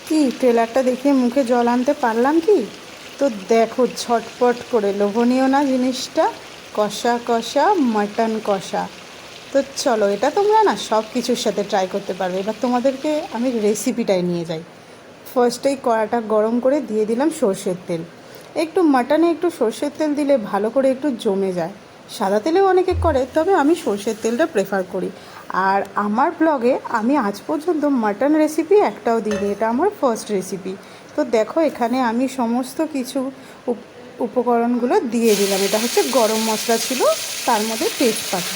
কি ট্রেলারটা দেখে মুখে জল আনতে পারলাম কি? তো দেখো ঝটপট করে, লোভনীয় না জিনিসটা? কষা কষা মাটন কষা। তো চলো, এটা তোমরা না সব কিছুর সাথে ট্রাই করতে পারবে। এবার তোমাদেরকে আমি রেসিপিটাই নিয়ে যাই। ফার্স্টেই কড়াটা গরম করে দিয়ে দিলাম সর্ষের তেল। একটু মাটনে একটু সর্ষের তেল দিলে ভালো করে একটু জমে যায়। সাদা তেলেও অনেকে করে, তবে আমি সর্ষের তেলটা প্রেফার করি। আর আমার ব্লগে আমি আজ পর্যন্ত মাটন রেসিপি একটাও দিইনি, এটা আমার ফার্স্ট রেসিপি। তো দেখো, এখানে আমি সমস্ত কিছু উপকরণগুলো দিয়ে দিলাম। এটা হচ্ছে গরম মশলা ছিল, তার মধ্যে তেজপাতা।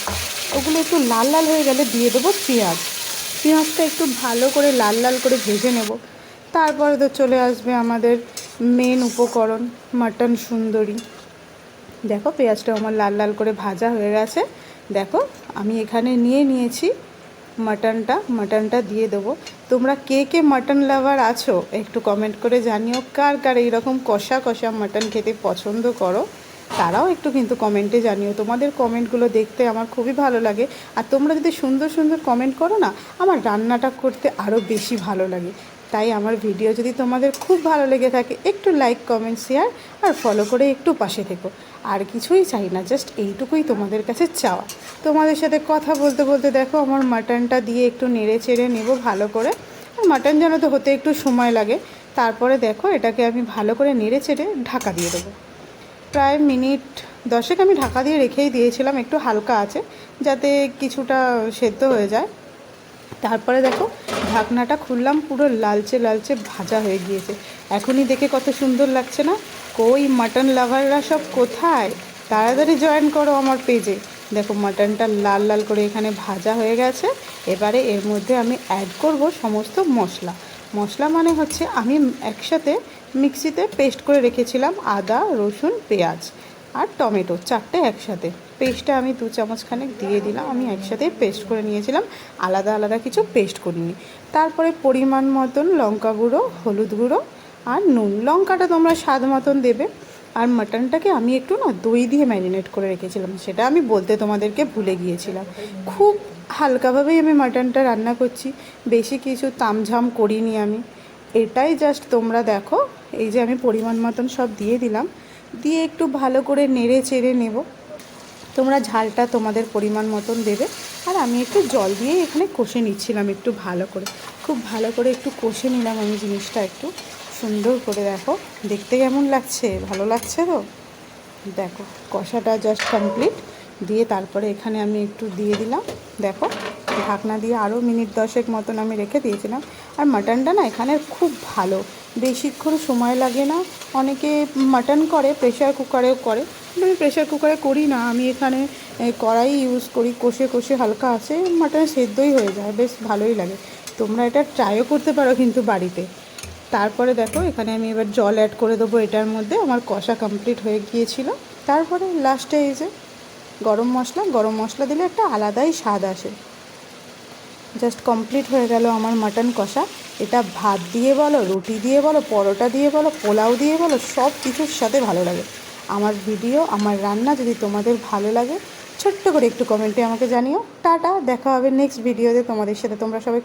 ওগুলো একটু লাল লাল হয়ে গেলে দিয়ে দেবো পেঁয়াজ। পেঁয়াজটা একটু ভালো করে লাল লাল করে ভেজে নেব। তারপরে তো চলে আসবে আমাদের মেন উপকরণ, মাটন সুন্দরী। দেখো পেঁয়াজটা আমার লাল লাল করে ভাজা হয়ে গেছে। দেখো আমি এখানে নিয়েছি মাটনটা দিয়ে দেবো। তোমরা কে কে মাটন লাভার আছো একটু কমেন্ট করে জানিও। কার কার এইরকম কষা কষা মাটন খেতে পছন্দ করো, তারাও একটু কিন্তু কমেন্টে জানিও। তোমাদের কমেন্টগুলো দেখতে আমার খুবই ভালো লাগে। আর তোমরা যদি সুন্দর সুন্দর কমেন্ট করো না, আমার রান্নাটা করতে আরও বেশি ভালো লাগে। তাই আমার ভিডিও যদি তোমাদের খুব ভালো লেগে থাকে, একটু লাইক কমেন্ট শেয়ার আর ফলো করে একটু পাশে থেকো। আর কিছুই চাই না, জাস্ট এইটুকুই তোমাদের কাছে চাওয়া। তোমাদের সাথে কথা বলতে বলতে দেখো আমার মাটনটা দিয়ে একটু নেড়ে চেড়ে নেব ভালো করে। আর মাটন যেন তো হতে একটু সময় লাগে। তারপরে দেখো এটাকে আমি ভালো করে নেড়ে চেড়ে ঢাকা দিয়ে দেবো। প্রায় মিনিট 10 আমি ঢাকা দিয়ে রেখেই দিয়েছিলাম, একটু হালকা আছে যাতে কিছুটা সেদ্ধ হয়ে যায়। তারপরে দেখো ঢাকনাটা খুললাম, পুরো লালচে লালচে ভাজা হয়ে গিয়েছে। এখনই দেখে কত সুন্দর লাগছে না? কই মাটন লাভাররা সব কোথায়? তাড়াতাড়ি জয়েন করো আমার পেজে। দেখো মাটনটা লাল লাল করে এখানে ভাজা হয়ে গেছে। এবারে এর মধ্যে আমি অ্যাড করব সমস্ত মশলা। মশলা মানে হচ্ছে আমি একসাথে মিক্সিতে পেস্ট করে রেখেছিলাম আদা, রসুন, পেঁয়াজ আর টমেটো, চারটে একসাথে। পেস্টটা আমি 2 চামচ খানেক দিয়ে দিলাম। আমি একসাথে পেস্ট করে নিয়েছিলাম, আলাদা আলাদা কিছু পেস্ট করিনি। তারপরে পরিমাণ মতন লঙ্কা গুঁড়ো, হলুদ গুঁড়ো আর নুন। লঙ্কাটা তোমরা স্বাদ মতন দেবে। আর মাটনটাকে আমি একটু না দই দিয়ে ম্যারিনেট করে রেখেছিলাম, সেটা আমি বলতে তোমাদেরকে ভুলে গিয়েছিলাম। খুব হালকাভাবেই আমি মাটনটা রান্না করছি, বেশি কিছু তামঝাম করিনি আমি। এটাই জাস্ট তোমরা দেখো, এই যে আমি পরিমাণ মতন সব দিয়ে দিলাম, দিয়ে একটু ভালো করে নেড়ে চেড়ে নেব। তোমরা ঝালটা তোমাদের পরিমাণ মতন দেবে। আর আমি একটু জল দিয়ে এখানে কষে নিচ্ছিলাম একটু ভালো করে, খুব ভালো করে একটু কষে নিলাম আমি জিনিসটা একটু সুন্দর করে। দেখো দেখতে কেমন লাগছে, ভালো লাগছে তো? দেখো কষাটা জাস্ট কমপ্লিট দিয়ে তারপরে এখানে আমি একটু দিয়ে দিলাম। দেখো ঢাকনা দিয়ে আরও মিনিট 10 মতন আমি রেখে দিয়েছিলাম। আর মাটনটা না এখানে খুব ভালো, বেশিক্ষণ সময় লাগে না। অনেকে মাটন করে প্রেশার কুকারেও করে, আমি প্রেশার কুকারে করি না। আমি এখানে কড়াই ইউজ করি, কষে কষে হালকা আছে মাটন সেদ্ধই হয়ে যায়, বেশ ভালোই লাগে। তোমরা এটা ট্রাইও করতে পারো কিন্তু বাড়িতে। তারপরে দেখো এখানে আমি এবার জল অ্যাড করে দেবো এটার মধ্যে। আমার কষা কমপ্লিট হয়ে গিয়েছিল। তারপরে লাস্টে এই যে গরম মশলা দিলে একটা আলাদাই স্বাদ আসে। জাস্ট কমপ্লিট হয়ে গেল আমার মাটন কষা। এটা ভাত দিয়ে বলো, রুটি দিয়ে বলো, পরোটা দিয়ে বলো, পোলাও দিয়ে বলো, সব কিছুর সাথে ভালো লাগে। আমার ভিডিও, আমার রান্না যদি তোমাদের ভালো লাগে, ছোট্ট করে একটু কমেন্টে আমাকে জানিও। টাটা, দেখা হবে নেক্সট ভিডিওতে তোমাদের সাথে। তোমরা সবাই